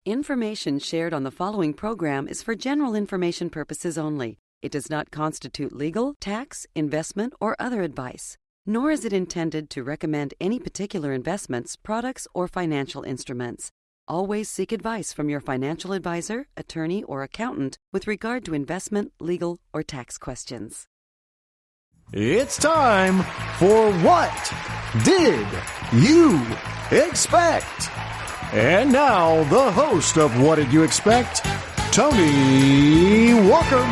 Information shared on the following program is for general information purposes only. It does not constitute legal, tax, investment, or other advice, nor is it intended to recommend any particular investments, products, or financial instruments. Always seek advice from your financial advisor, attorney, or accountant with regard to investment, legal, or tax questions. It's time for What Did You Expect? And now, the host of What Did You Expect, Tony Walker.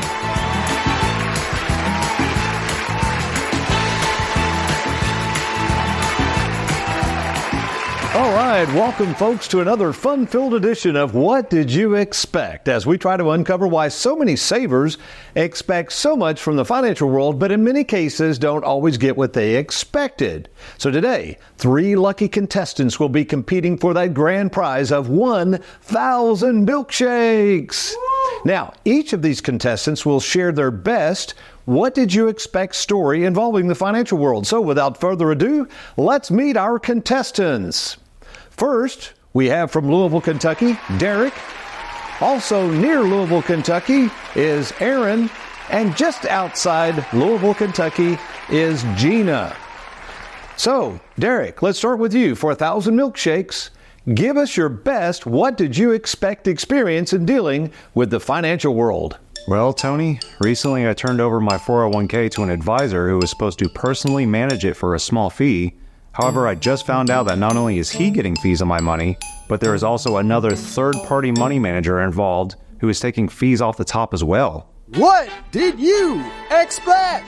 All right, welcome folks to another fun-filled edition of What Did You Expect? As we try to uncover why so many savers expect so much from the financial world, but in many cases don't always get what they expected. So today, 3 lucky contestants will be competing for that grand prize of 1,000 milkshakes. Now, each of these contestants will share their best What Did You Expect story involving the financial world. So without further ado, let's meet our contestants. First, we have from Louisville, Kentucky, Derek. Also near Louisville, Kentucky is Aaron. And just outside Louisville, Kentucky is Gina. So, Derek, let's start with you. For 1,000 milkshakes, give us your best What Did You Expect experience in dealing with the financial world. Well, Tony, recently I turned over my 401k to an advisor who was supposed to personally manage it for a small fee. However, I just found out that not only is he getting fees on my money, but there is also another third-party money manager involved who is taking fees off the top as well. What did you expect?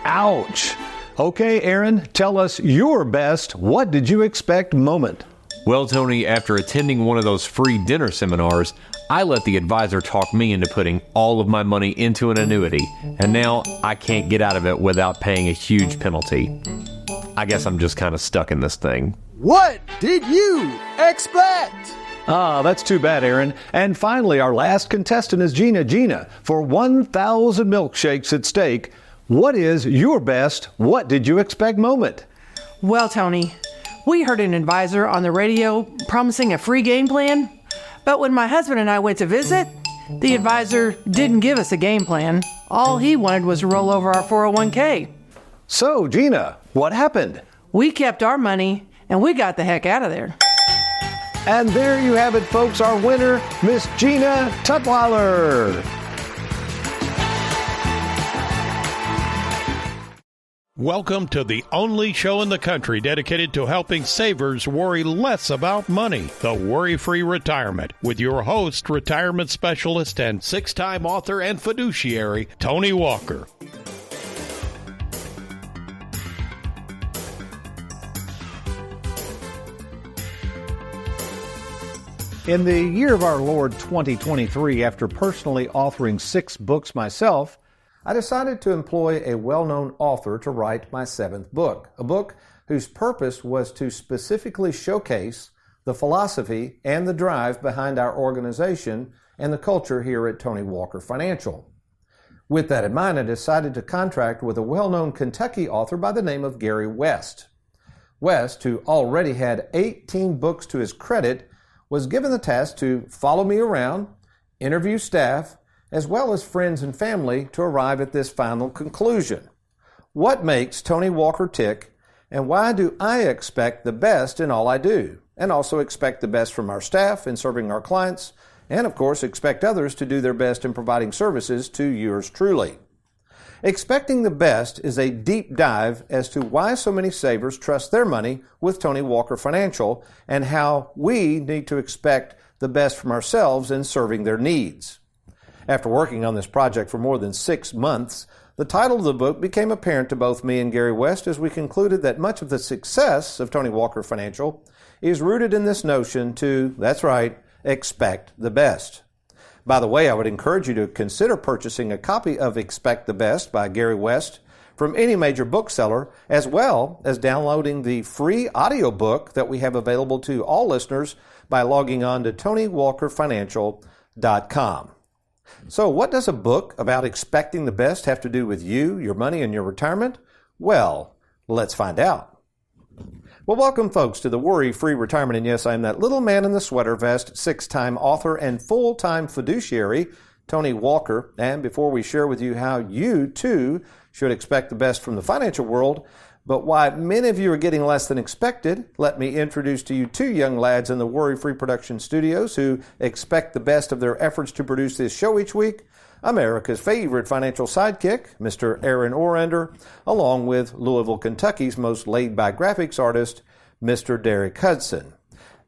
Ouch. Okay, Aaron, tell us your best What Did You Expect moment. Well, Tony, after attending one of those free dinner seminars, I let the advisor talk me into putting all of my money into an annuity, and now I can't get out of it without paying a huge penalty. I guess I'm just kind of stuck in this thing. What did you expect? Ah, that's too bad, Aaron. And finally, our last contestant is Gina. Gina, for 1,000 milkshakes at stake, what is your best What Did You Expect moment? Well, Tony, we heard an advisor on the radio promising a free game plan, but when my husband and I went to visit, the advisor didn't give us a game plan. All he wanted was to roll over our 401k. So, Gina, what happened? We kept our money, and we got the heck out of there. And there you have it, folks, our winner, Miss Gina Tutwiler. Welcome to the only show in the country dedicated to helping savers worry less about money, the Worry-Free Retirement, with your host, retirement specialist and 6-time author and fiduciary, Tony Walker. In the year of our Lord 2023, after personally authoring 6 books myself, I decided to employ a well-known author to write my 7th book, a book whose purpose was to specifically showcase the philosophy and the drive behind our organization and the culture here at Tony Walker Financial. With that in mind, I decided to contract with a well-known Kentucky author by the name of Gary West. West, who already had 18 books to his credit, was given the task to follow me around, interview staff, as well as friends and family to arrive at this final conclusion. What makes Tony Walker tick, and why do I expect the best in all I do, and also expect the best from our staff in serving our clients, and of course expect others to do their best in providing services to yours truly. Expecting the best is a deep dive as to why so many savers trust their money with Tony Walker Financial and how we need to expect the best from ourselves in serving their needs. After working on this project for more than 6 months, the title of the book became apparent to both me and Gary West as we concluded that much of the success of Tony Walker Financial is rooted in this notion to, that's right, expect the best. By the way, I would encourage you to consider purchasing a copy of Expect the Best by Gary West from any major bookseller, as well as downloading the free audiobook that we have available to all listeners by logging on to TonyWalkerFinancial.com. So what does a book about expecting the best have to do with you, your money, and your retirement? Well, let's find out. Well, welcome, folks, to the Worry-Free Retirement. And yes, I'm that little man in the sweater vest, 6-time author and full-time fiduciary, Tony Walker. And before we share with you how you, too, should expect the best from the financial world, but why many of you are getting less than expected, let me introduce to you two young lads in the Worry-Free Production Studios who expect the best of their efforts to produce this show each week. America's favorite financial sidekick, Mr. Aaron Orender, along with Louisville, Kentucky's most laid-back graphics artist, Mr. Derek Hudson.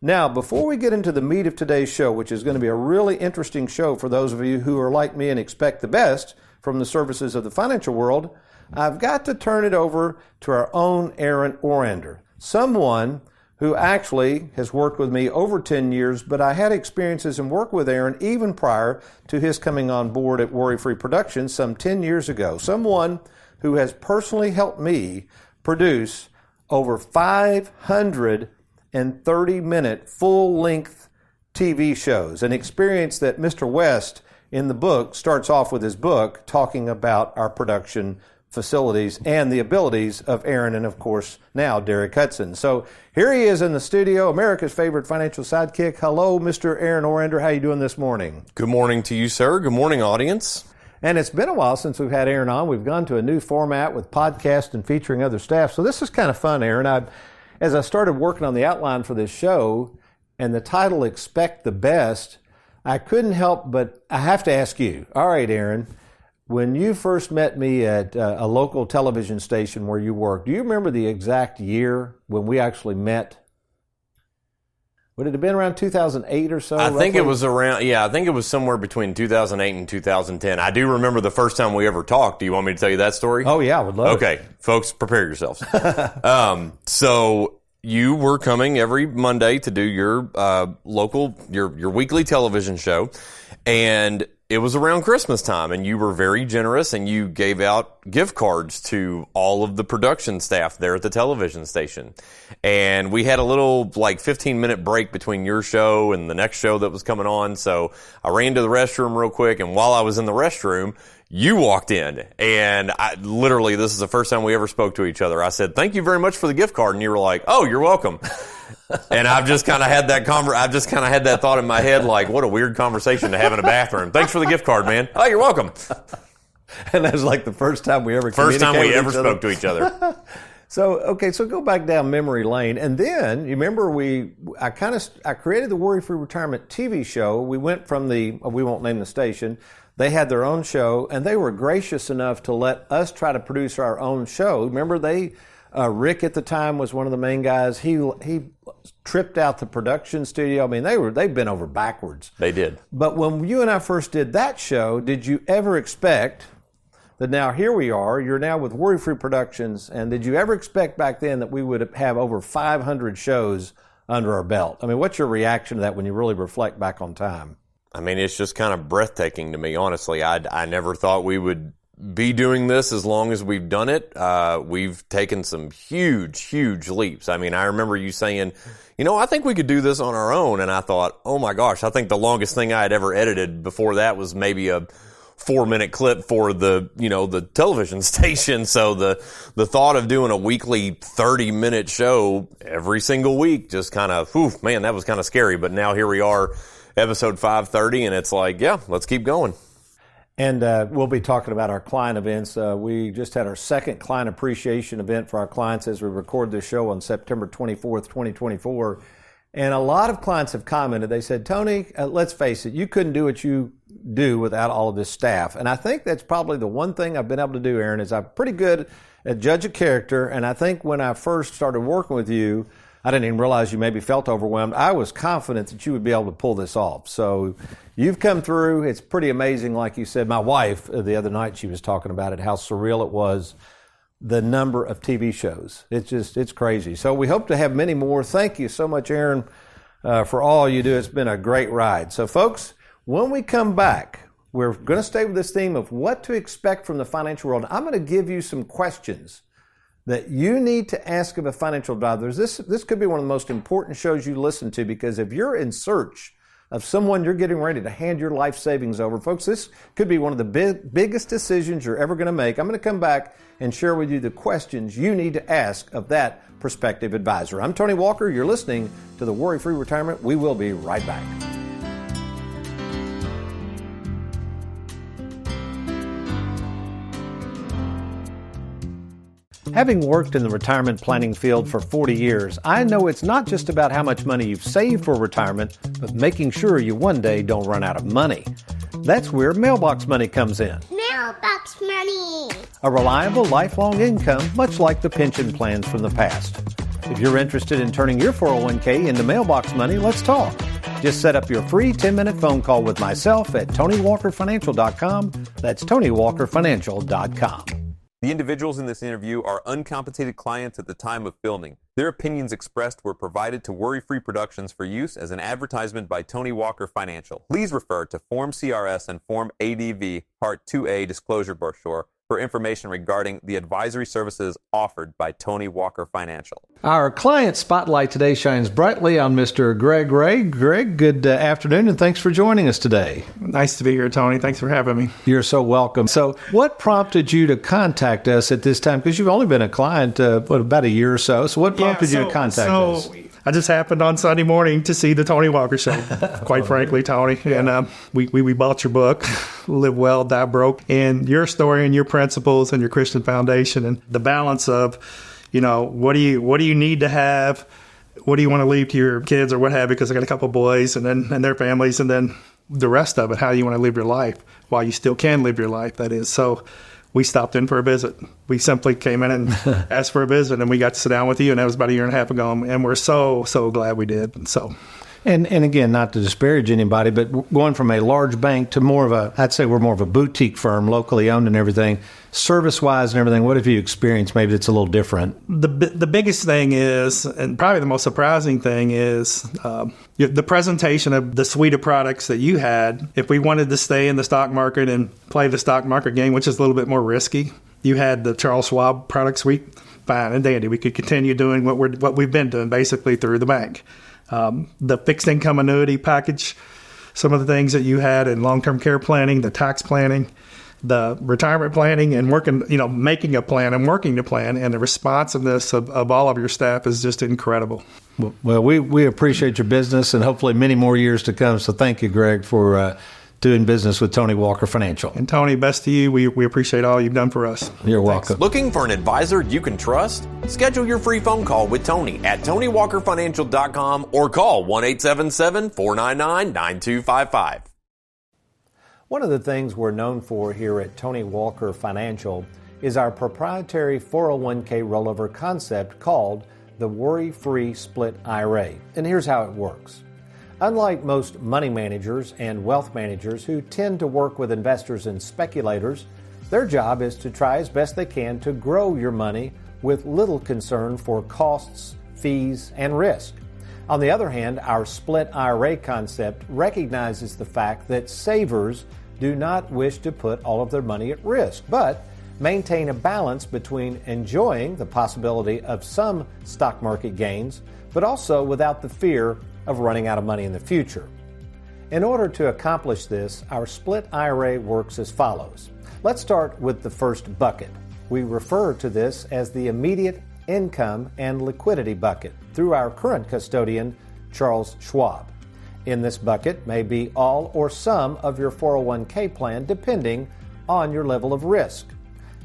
Now, before we get into the meat of today's show, which is going to be a really interesting show for those of you who are like me and expect the best from the services of the financial world, I've got to turn it over to our own Aaron Orender, someone who actually has worked with me over 10 years, but I had experiences in work with Aaron even prior to his coming on board at Worry-Free Productions some 10 years ago. Someone who has personally helped me produce over 530-minute full-length TV shows, an experience that Mr. West in the book starts off with his book talking about our production facilities and the abilities of Aaron and, of course, now Derek Hudson. So here he is in the studio, America's favorite financial sidekick. Hello, Mr. Aaron Orender. How are you doing this morning? Good morning to you, sir. Good morning, audience. And it's been a while since we've had Aaron on. We've gone to a new format with podcast and featuring other staff. So this is kind of fun, Aaron. As I started working on the outline for this show and the title, Expect the Best, I couldn't help but I have to ask you, all right, Aaron, when you first met me at a local television station where you worked, do you remember the exact year when we actually met? Would it have been around 2008 or so? I think it was somewhere between 2008 and 2010. I do remember the first time we ever talked. Do you want me to tell you that story? Oh, yeah, I would love it. Okay, folks, prepare yourselves. So you were coming every Monday to do your your weekly television show, and it was around Christmas time, and you were very generous, and you gave out gift cards to all of the production staff there at the television station. And we had a little, 15-minute break between your show and the next show that was coming on, so I ran to the restroom real quick, and while I was in the restroom, you walked in, and this is the first time we ever spoke to each other. I said, "Thank you very much for the gift card," and you were like, "Oh, you're welcome." And I've just kind of had that thought in my head, like, what a weird conversation to have in a bathroom. Thanks for the gift card, man. Oh, you're welcome. And that was like the first time we ever spoke to each other. So go back down memory lane. And then, you remember I created the Worry-Free Retirement TV show. We went from we won't name the station. They had their own show, and they were gracious enough to let us try to produce our own show. Remember, Rick at the time was one of the main guys. He tripped out the production studio. I mean, they've been over backwards. They did. But when you and I first did that show, did you ever expect that now here we are, you're now with Worry-Free Productions, and did you ever expect back then that we would have over 500 shows under our belt? I mean, what's your reaction to that when you really reflect back on time? I mean, it's just kind of breathtaking to me, honestly. I never thought we would be doing this as long as we've done it. We've taken some huge, huge leaps. I mean, I remember you saying, I think we could do this on our own. And I thought, oh my gosh, I think the longest thing I had ever edited before that was maybe a 4-minute clip for the television station. So the thought of doing a weekly 30-minute show every single week just kind of, man, that was kind of scary. But now here we are, episode 530, and it's like, yeah, let's keep going. And we'll be talking about our client events. We just had our second client appreciation event for our clients as we record this show on September 24th, 2024. And a lot of clients have commented. They said, Tony, let's face it, you couldn't do what you do without all of this staff. And I think that's probably the one thing I've been able to do, Aaron, is I'm pretty good at judge a character. And I think when I first started working with you, I didn't even realize you maybe felt overwhelmed. I was confident that you would be able to pull this off. So you've come through. It's pretty amazing. Like you said, my wife, the other night, she was talking about it, how surreal it was, the number of TV shows. It's crazy. So we hope to have many more. Thank you so much, Aaron, for all you do. It's been a great ride. So folks, when we come back, we're going to stay with this theme of what to expect from the financial world. I'm going to give you some questions that you need to ask of a financial advisor. This could be one of the most important shows you listen to, because if you're in search of someone you're getting ready to hand your life savings over. Folks, this could be one of the biggest decisions you're ever going to make. I'm going to come back and share with you the questions you need to ask of that prospective advisor. I'm Tony Walker. You're listening to The Worry-Free Retirement. We will be right back. Having worked in the retirement planning field for 40 years, I know it's not just about how much money you've saved for retirement, but making sure you one day don't run out of money. That's where mailbox money comes in. Mailbox money! A reliable, lifelong income, much like the pension plans from the past. If you're interested in turning your 401k into mailbox money, let's talk. Just set up your free 10-minute phone call with myself at TonyWalkerFinancial.com. That's TonyWalkerFinancial.com. The individuals in this interview are uncompensated clients at the time of filming. Their opinions expressed were provided to Worry-Free Productions for use as an advertisement by Tony Walker Financial. Please refer to Form CRS and Form ADV Part 2A Disclosure Brochure for information regarding the advisory services offered by Tony Walker Financial. Our client spotlight today shines brightly on Mr. Greg Ray. Greg, good afternoon, and thanks for joining us today. Nice to be here, Tony. Thanks for having me. You're so welcome. So what prompted you to contact us at this time? Because you've only been a client, about a year or so. So what prompted you to contact us? I just happened on Sunday morning to see the Tony Walker Show, quite frankly, Tony. And we bought your book, Live Well, Die Broke, and your story and your principles and your Christian foundation and the balance of, what do you need to have? What do you want to leave to your kids or what have you? Because I got a couple of boys and their families, and then the rest of it, how you want to live your life while you still can live your life, that is. So we stopped in for a visit. We simply came in and asked for a visit, and we got to sit down with you, and that was about a year and a half ago, and we're so glad we did. And again, not to disparage anybody, but going from a large bank to I'd say we're more of a boutique firm, locally owned and everything, service-wise and everything, what have you experienced maybe that's a little different? The biggest thing is, and probably the most surprising thing is, the presentation of the suite of products that you had. If we wanted to stay in the stock market and play the stock market game, which is a little bit more risky, you had the Charles Schwab product suite, fine and dandy. We could continue doing what we've been doing basically through the bank. The fixed income annuity package, some of the things that you had in long-term care planning, the tax planning, the retirement planning, and working, making a plan and working the plan, and the responsiveness of all of your staff is just incredible. Well, we appreciate your business and hopefully many more years to come. So thank you, Greg, for doing business with Tony Walker Financial. And Tony, best to you. We appreciate all you've done for us. You're welcome. Looking for an advisor you can trust? Schedule your free phone call with Tony at TonyWalkerFinancial.com or call 1-877-499-9255. One of the things we're known for here at Tony Walker Financial is our proprietary 401k rollover concept called the Worry-Free Split IRA. And here's how it works. Unlike most money managers and wealth managers who tend to work with investors and speculators, their job is to try as best they can to grow your money with little concern for costs, fees, and risk. On the other hand, our split IRA concept recognizes the fact that savers do not wish to put all of their money at risk, but maintain a balance between enjoying the possibility of some stock market gains, but also without the fear of running out of money in the future. In order to accomplish this, our split IRA works as follows. Let's start with the first bucket. We refer to this as the immediate income and liquidity bucket through our current custodian, Charles Schwab. In this bucket may be all or some of your 401k plan depending on your level of risk.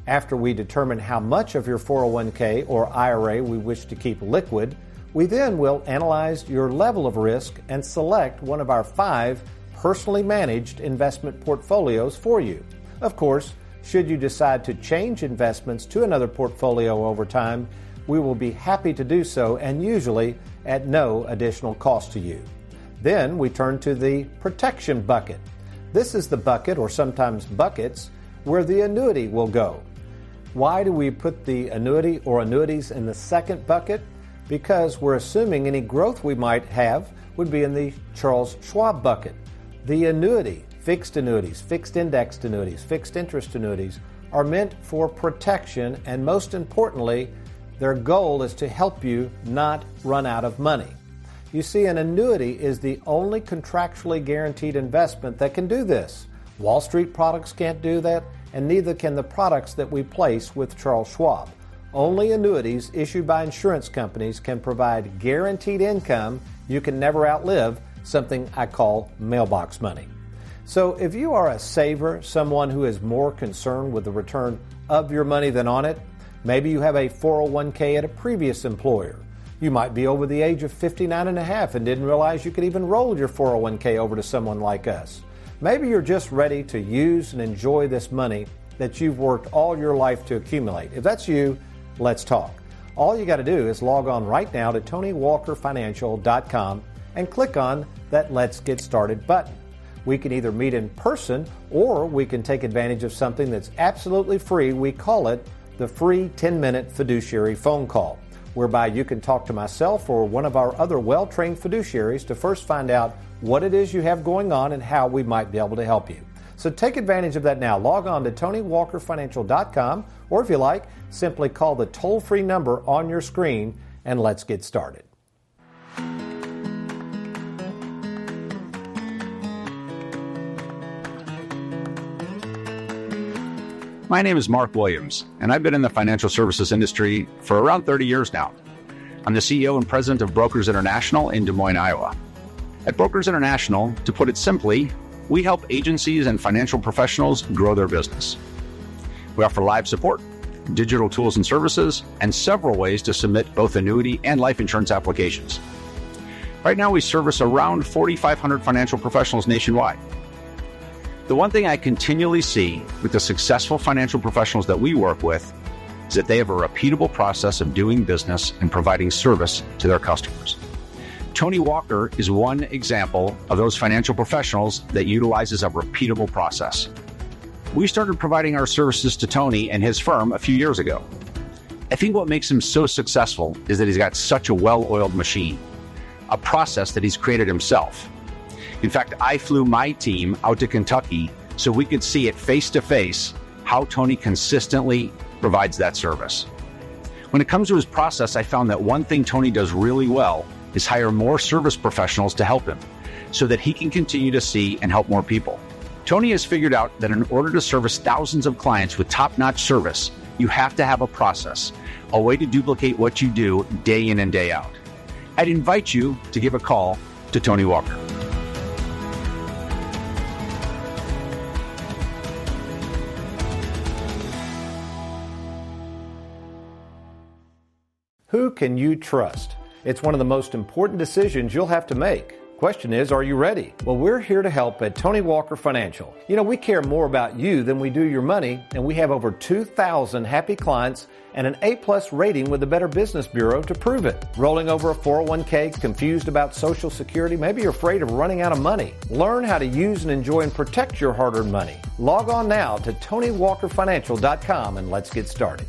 After we determine how much of your 401k or IRA we wish to keep liquid, we then will analyze your level of risk and select one of our 5 personally managed investment portfolios for you. Of course, should you decide to change investments to another portfolio over time, we will be happy to do so, and usually at no additional cost to you. Then we turn to the protection bucket. This is the bucket, or sometimes buckets, where the annuity will go. Why do we put the annuity or annuities in the second bucket? Because we're assuming any growth we might have would be in the Charles Schwab bucket. The annuity, fixed annuities, fixed indexed annuities, fixed interest annuities are meant for protection, and most importantly, their goal is to help you not run out of money. You see, an annuity is the only contractually guaranteed investment that can do this. Wall Street products can't do that, and neither can the products that we place with Charles Schwab. Only annuities issued by insurance companies can provide guaranteed income you can never outlive, something I call mailbox money. So if you are a saver, someone who is more concerned with the return of your money than on it, maybe you have a 401k at a previous employer. You might be over the age of 59 and a half and didn't realize you could even roll your 401k over to someone like us. Maybe you're just ready to use and enjoy this money that you've worked all your life to accumulate. If that's you, let's talk. All you got to do is log on right now to TonyWalkerFinancial.com and click on that Let's Get Started button. We can either meet in person or we can take advantage of something that's absolutely free. We call it the free 10-minute fiduciary phone call, whereby you can talk to myself or one of our other well-trained fiduciaries to first find out what it is you have going on and how we might be able to help you. So take advantage of that now. Log on to TonyWalkerFinancial.com, or if you like, simply call the toll-free number on your screen and let's get started. My name is Mark Williams, and I've been in the financial services industry for around 30 years now. I'm the CEO and president of Brokers International in Des Moines, Iowa. At Brokers International, to put it simply, we help agencies and financial professionals grow their business. We offer live support, digital tools and services, and several ways to submit both annuity and life insurance applications. Right now, we service around 4,500 financial professionals nationwide. The one thing I continually see with the successful financial professionals that we work with is that they have a repeatable process of doing business and providing service to their customers. Tony Walker is one example of those financial professionals that utilizes a repeatable process. We started providing our services to Tony and his firm a few years ago. I think what makes him so successful is that he's got such a well-oiled machine, a process that he's created himself. In fact, I flew my team out to Kentucky so we could see it face to face how Tony consistently provides that service. When it comes to his process, I found that one thing Tony does really well is hire more service professionals to help him so that he can continue to see and help more people. Tony has figured out that in order to service thousands of clients with top-notch service, you have to have a process, a way to duplicate what you do day in and day out. I'd invite you to give a call to Tony Walker. Who can you trust? It's one of the most important decisions you'll have to make. Question is, are you ready? Well, we're here to help at Tony Walker Financial. You know, we care more about you than we do your money, and we have over 2,000 happy clients and an A-plus rating with the Better Business Bureau to prove it. Rolling over a 401k, confused about Social Security, maybe you're afraid of running out of money. Learn how to use and enjoy and protect your hard-earned money. Log on now to TonyWalkerFinancial.com and let's get started.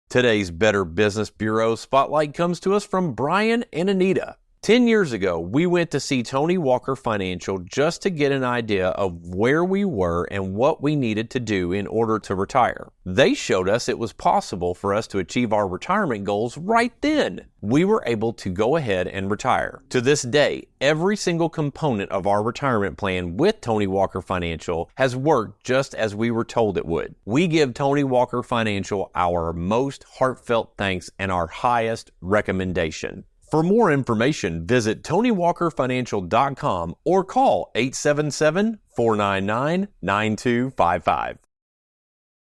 Today's Better Business Bureau spotlight comes to us from Brian and Anita. 10 years ago, we went to see Tony Walker Financial just to get an idea of where we were and what we needed to do in order to retire. They showed us it was possible for us to achieve our retirement goals right then. We were able to go ahead and retire. To this day, every single component of our retirement plan with Tony Walker Financial has worked just as we were told it would. We give Tony Walker Financial our most heartfelt thanks and our highest recommendation. For more information, visit TonyWalkerFinancial.com or call 877-499-9255.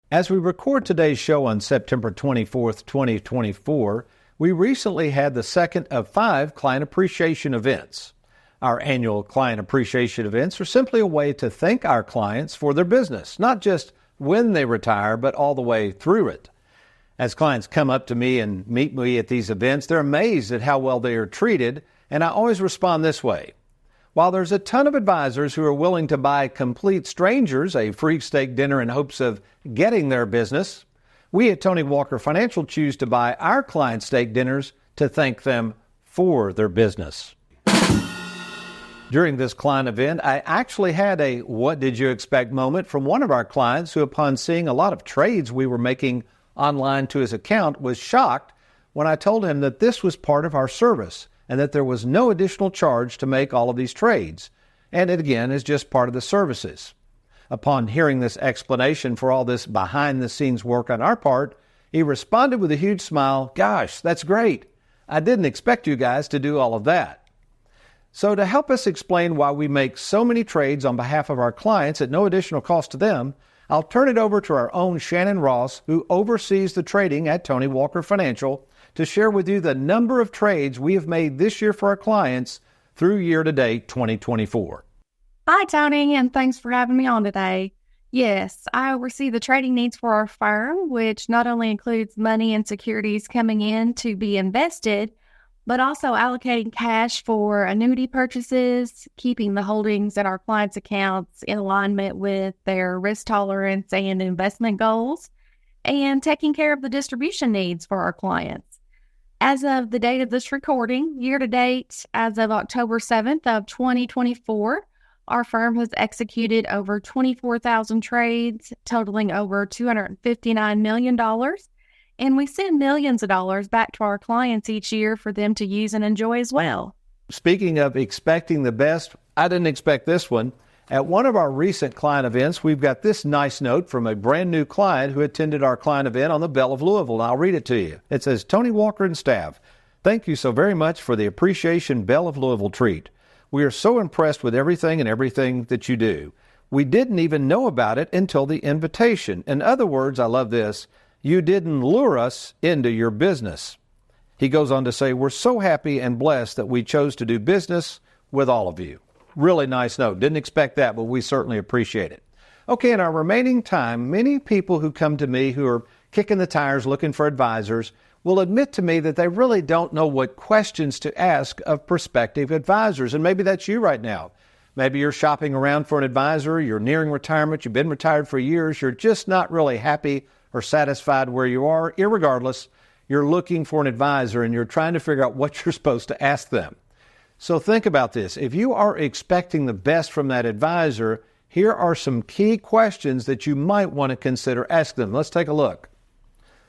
As we record today's show on September 24th, 2024, we recently had the second of 5 client appreciation events. Our annual client appreciation events are simply a way to thank our clients for their business, not just when they retire, but all the way through it. As clients come up to me and meet me at these events, they're amazed at how well they are treated, and I always respond this way. While there's a ton of advisors who are willing to buy complete strangers a free steak dinner in hopes of getting their business, we at Tony Walker Financial choose to buy our clients steak dinners to thank them for their business. During this client event, I actually had a what did you expect moment from one of our clients who, upon seeing a lot of trades we were making online to his account, was shocked when I told him that this was part of our service and that there was no additional charge to make all of these trades, and it again is just part of the services. Upon hearing this explanation for all this behind-the-scenes work on our part, he responded with a huge smile, "Gosh, that's great. I didn't expect you guys to do all of that." So to help us explain why we make so many trades on behalf of our clients at no additional cost to them, I'll turn it over to our own Shannon Ross, who oversees the trading at Tony Walker Financial, to share with you the number of trades we have made this year for our clients through year-to-date 2024. Hi, Tony, and thanks for having me on today. Yes, I oversee the trading needs for our firm, which not only includes money and securities coming in to be invested, but also allocating cash for annuity purchases, keeping the holdings in our clients' accounts in alignment with their risk tolerance and investment goals, and taking care of the distribution needs for our clients. As of the date of this recording, year-to-date, as of October 7th of 2024, our firm has executed over 24,000 trades, totaling over $259 million, and we send millions of dollars back to our clients each year for them to use and enjoy as well. Speaking of expecting the best, I didn't expect this one. At one of our recent client events, we've got this nice note from a brand new client who attended our client event on the Belle of Louisville, and I'll read it to you. It says, "Tony Walker and staff, thank you so very much for the Appreciation Belle of Louisville treat. We are so impressed with everything that you do. We didn't even know about it until the invitation. In other words, I love this, you didn't lure us into your business." He goes on to say, "We're so happy and blessed that we chose to do business with all of you." Really nice note. Didn't expect that, but we certainly appreciate it. Okay, in our remaining time, many people who come to me who are kicking the tires looking for advisors will admit to me that they really don't know what questions to ask of prospective advisors. And maybe that's you right now. Maybe you're shopping around for an advisor, you're nearing retirement, you've been retired for years, you're just not really happy or satisfied where you are. Irregardless, you're looking for an advisor and you're trying to figure out what you're supposed to ask them. So think about this. If you are expecting the best from that advisor, here are some key questions that you might want to consider asking them. Let's take a look.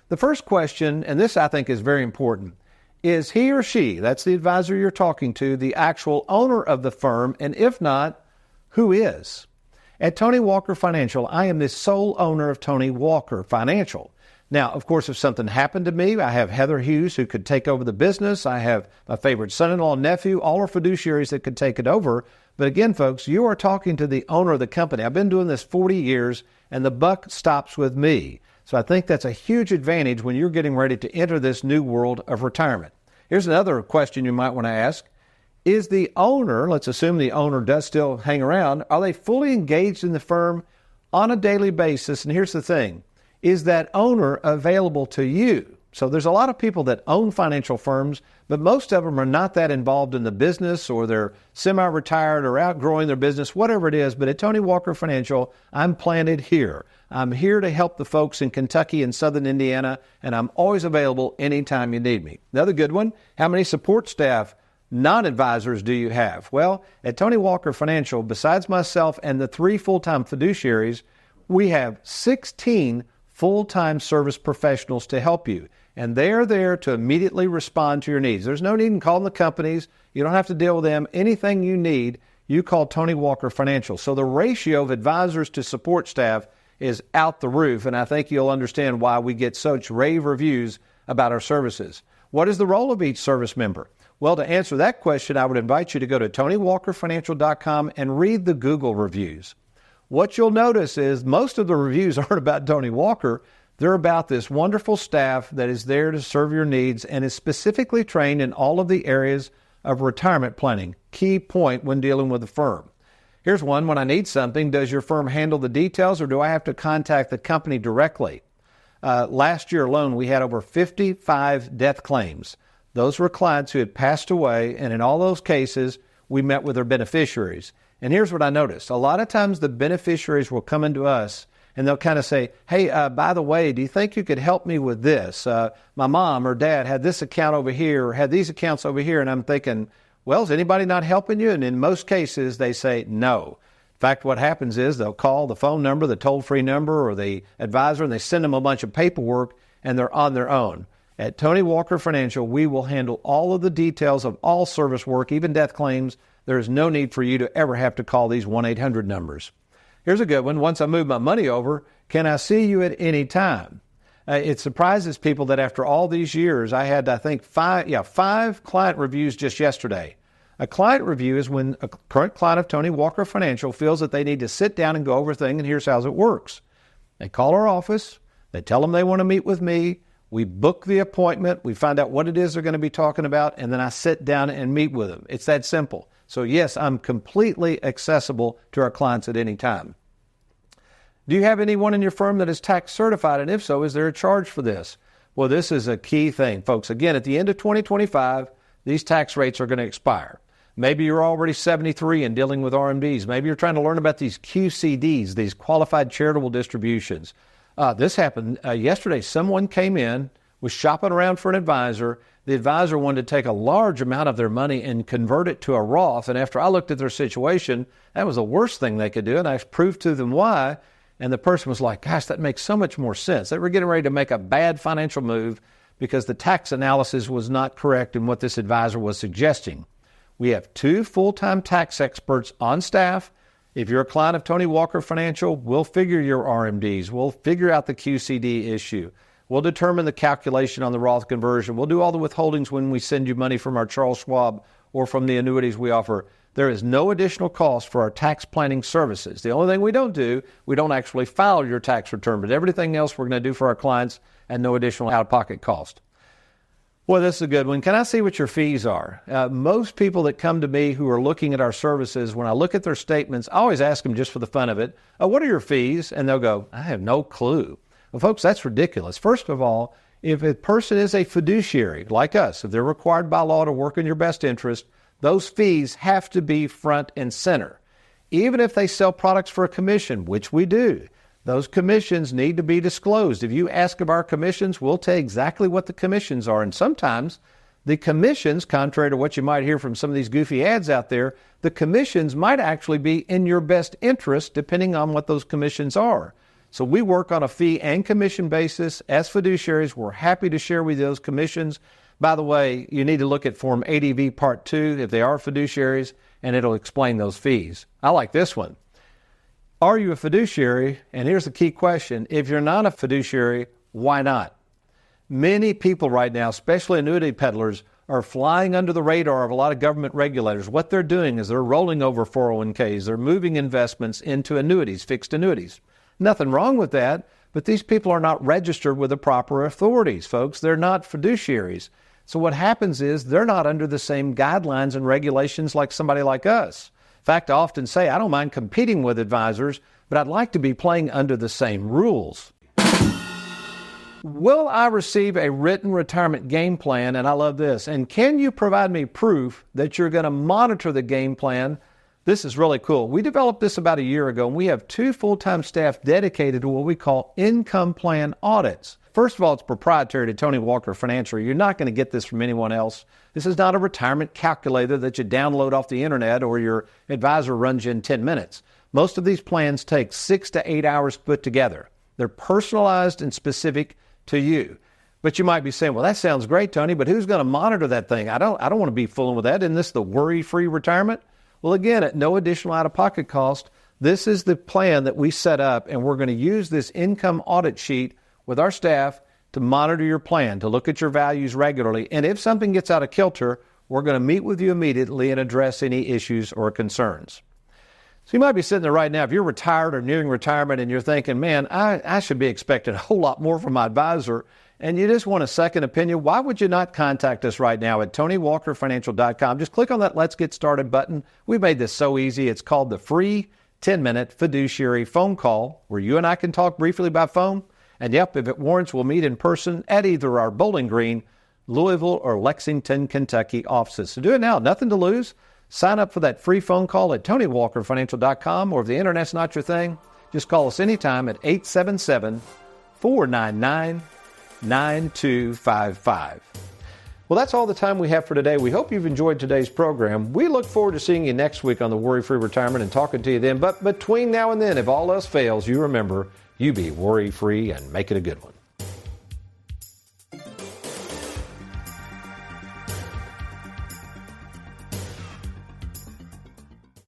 The first question, and this I think is very important, is he or she, that's the advisor you're talking to, the actual owner of the firm? And if not, who is? At Tony Walker Financial, I am the sole owner of Tony Walker Financial. Now, of course, if something happened to me, I have Heather Hughes who could take over the business. I have my favorite son-in-law and nephew, all are fiduciaries that could take it over. But again, folks, you are talking to the owner of the company. I've been doing this 40 years, and the buck stops with me. So I think that's a huge advantage when you're getting ready to enter this new world of retirement. Here's another question you might want to ask. Is the owner, let's assume the owner does still hang around, are they fully engaged in the firm on a daily basis? And here's the thing. Is that owner available to you? So there's a lot of people that own financial firms, but most of them are not that involved in the business, or they're semi-retired or outgrowing their business, whatever it is. But at Tony Walker Financial, I'm planted here. I'm here to help the folks in Kentucky and Southern Indiana, and I'm always available anytime you need me. Another good one, how many support staff, non-advisors do you have? Well, at Tony Walker Financial, besides myself and the 3 full-time fiduciaries, we have 16 full-time service professionals to help you. And they are there to immediately respond to your needs. There's no need in calling the companies. You don't have to deal with them. Anything you need, you call Tony Walker Financial. So the ratio of advisors to support staff is out the roof, and I think you'll understand why we get such rave reviews about our services. What is the role of each service member? Well, to answer that question, I would invite you to go to TonyWalkerFinancial.com and read the Google reviews. What you'll notice is most of the reviews aren't about Tony Walker. They're about this wonderful staff that is there to serve your needs and is specifically trained in all of the areas of retirement planning. Key point when dealing with a firm. Here's one. When I need something, does your firm handle the details, or do I have to contact the company directly? Last year alone, we had over 55 death claims. Those were clients who had passed away, and in all those cases, we met with their beneficiaries. And here's what I noticed. A lot of times the beneficiaries will come into us and they'll kind of say, hey, by the way, do you think you could help me with this? My mom or dad had this account over here or had these accounts over here. And I'm thinking, well, is anybody not helping you? And in most cases, they say no. In fact, what happens is they'll call the phone number, the toll-free number, or the advisor, and they send them a bunch of paperwork, and they're on their own. At Tony Walker Financial, we will handle all of the details of all service work, even death claims. There is no need for you to ever have to call these 1-800 numbers. Here's a good one. Once I move my money over, can I see you at any time? It surprises people that after all these years, I had, I think, five client reviews just yesterday. A client review is when a current client of Tony Walker Financial feels that they need to sit down and go over things, and here's how it works. They call our office. They tell them they want to meet with me. We book the appointment. We find out what it is they're going to be talking about, and then I sit down and meet with them. It's that simple. So, yes, I'm completely accessible to our clients at any time. Do you have anyone in your firm that is tax certified? And if so, is there a charge for this? Well, this is a key thing, folks. Again, at the end of 2025, these tax rates are going to expire. Maybe you're already 73 and dealing with RMDs. Maybe you're trying to learn about these QCDs, these qualified charitable distributions. This happened yesterday. Someone came in, was shopping around for an advisor. The advisor wanted to take a large amount of their money and convert it to a Roth. And after I looked at their situation, that was the worst thing they could do. And I proved to them why. And the person was like, gosh, that makes so much more sense. They were getting ready to make a bad financial move because the tax analysis was not correct in what this advisor was suggesting. We have 2 full-time tax experts on staff. If you're a client of Tony Walker Financial, we'll figure your RMDs. We'll figure out the QCD issue. We'll determine the calculation on the Roth conversion. We'll do all the withholdings when we send you money from our Charles Schwab or from the annuities we offer. There is no additional cost for our tax planning services. The only thing we don't actually file your tax return, but everything else we're going to do for our clients at no additional out-of-pocket cost. Well, this is a good one. Can I see what your fees are? Most people that come to me who are looking at our services, when I look at their statements, I always ask them just for the fun of it, what are your fees? And they'll go, I have no clue. Well, folks, that's ridiculous. First of all, if a person is a fiduciary like us, if they're required by law to work in your best interest, those fees have to be front and center. Even if they sell products for a commission, which we do, those commissions need to be disclosed. If you ask of our commissions, we'll tell you exactly what the commissions are. And sometimes the commissions, contrary to what you might hear from some of these goofy ads out there, the commissions might actually be in your best interest depending on what those commissions are. So we work on a fee and commission basis. As fiduciaries, we're happy to share with you those commissions. By the way, you need to look at Form ADV Part 2 if they are fiduciaries, and it'll explain those fees. I like this one. Are you a fiduciary? And here's the key question. If you're not a fiduciary, why not? Many people right now, especially annuity peddlers, are flying under the radar of a lot of government regulators. What they're doing is they're rolling over 401ks. They're moving investments into annuities, fixed annuities. Nothing wrong with that, but these people are not registered with the proper authorities, folks. They're not fiduciaries. So what happens is they're not under the same guidelines and regulations like somebody like us. In fact, I often say I don't mind competing with advisors, but I'd like to be playing under the same rules. Will I receive a written retirement game plan? And I love this. And can you provide me proof that you're going to monitor the game plan? This is really cool. We developed this about a year ago, and we have 2 full-time staff dedicated to what we call income plan audits. First of all, it's proprietary to Tony Walker Financial. You're not going to get this from anyone else. This is not a retirement calculator that you download off the internet or your advisor runs you in 10 minutes. Most of these plans take 6 to 8 hours to put together. They're personalized and specific to you. But you might be saying, well, that sounds great, Tony, but who's going to monitor that thing? I don't want to be fooling with that. Isn't this the worry-free retirement? Well, again, at no additional out-of-pocket cost, this is the plan that we set up, and we're going to use this income audit sheet with our staff to monitor your plan, to look at your values regularly. And if something gets out of kilter, we're going to meet with you immediately and address any issues or concerns. So you might be sitting there right now, if you're retired or nearing retirement and you're thinking, man, I should be expecting a whole lot more from my advisor, and you just want a second opinion, why would you not contact us right now at TonyWalkerFinancial.com? Just click on that Let's Get Started button. We made this so easy. It's called the free 10-minute fiduciary phone call where you and I can talk briefly by phone. And yep, if it warrants, we'll meet in person at either our Bowling Green, Louisville, or Lexington, Kentucky offices. So do it now. Nothing to lose. Sign up for that free phone call at TonyWalkerFinancial.com, or if the internet's not your thing, just call us anytime at 877-499-9255. Well, that's all the time we have for today. We hope you've enjoyed today's program. We look forward to seeing you next week on the Worry-Free Retirement and talking to you then. But between now and then, if all else fails, you remember, you be worry-free and make it a good one.